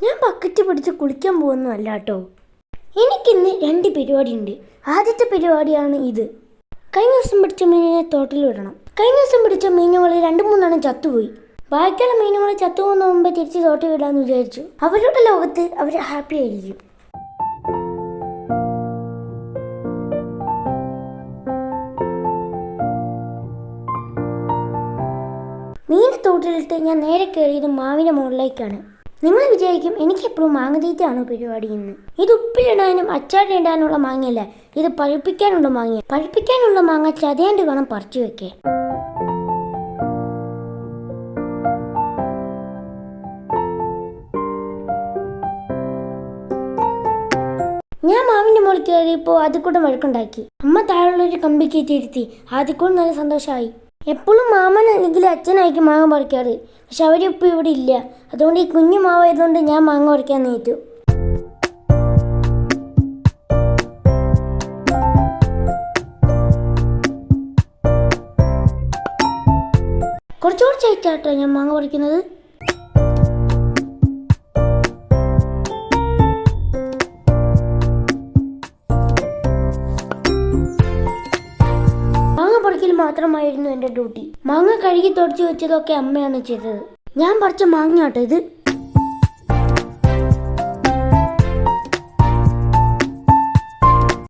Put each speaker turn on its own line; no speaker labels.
ഞാൻ ബക്കറ്റ് പിടിച്ച് കുളിക്കാൻ പോകുന്നതല്ല കേട്ടോ. എനിക്കിന്ന് 2 പരിപാടിയുണ്ട്. ആദ്യത്തെ പരിപാടിയാണ് ഇത്. കഴിഞ്ഞ ദിവസം പിടിച്ച മീനിനെ തോട്ടിൽ വിടണം. കഴിഞ്ഞ ദിവസം പിടിച്ച മീനുകൾ 2-3 ചത്തുപോയി. ബാക്കിയുള്ള മീനുകൾ ചത്തുപോകുന്ന മുമ്പേ തിരിച്ച് തോട്ടിൽ വിടാമെന്ന് വിചാരിച്ചു. അവരുടെ ലോകത്ത് അവർ ഹാപ്പി ആയിരിക്കും. മീനെ തോട്ടിലിട്ട് ഞാൻ നേരെ കയറിയത് മാവിൻ്റെ മുകളിലേക്കാണ്. നിങ്ങൾ വിചാരിക്കും എനിക്കെപ്പോഴും മാങ്ങ തീറ്റയാണോ പരിപാടി എന്ന്. ഇത് ഉപ്പിലിടാനും അച്ചാറിടാനുള്ള മാങ്ങയല്ല, ഇത് പഴുപ്പിക്കാനുള്ള മാങ്ങ. പഴുപ്പിക്കാനുള്ള മാങ്ങ ചതയാണ്ട് വേണം പറിച്ചു വെക്കേ. ഞാൻ മാവിൻ്റെ മുകളിൽ കയറിയപ്പോൾ ആദ്യക്കൂടെ വഴക്കുണ്ടാക്കി. അമ്മ താഴെയുള്ളൊരു കമ്പി കയറ്റിയിരുത്തി. ആദ്യക്കൂടെ നല്ല സന്തോഷമായി. എപ്പോഴും മാമൻ അല്ലെങ്കിൽ അച്ഛനായിരിക്കും മാങ്ങ പറിക്കാറ്. പക്ഷെ അവരിപ്പോൾ ഇവിടെ ഇല്ല. അതുകൊണ്ട് ഈ കുഞ്ഞു മാവായതുകൊണ്ട് ഞാൻ മാങ്ങ പറിക്കാൻ നേറ്റു. കുറച്ചുകൂടി ചേച്ചാട്ടോ ഞാൻ മാങ്ങ പറിക്കുന്നത്. മാത്രമായിരുന്നു എൻ്റെ ഡ്യൂട്ടി. മാങ്ങ കഴുകി തുടച്ചു വെച്ചതൊക്കെ അമ്മയാണ് ചെയ്തത്. ഞാൻ പറിച്ച മാങ്ങ കേട്ടോ ഇത്.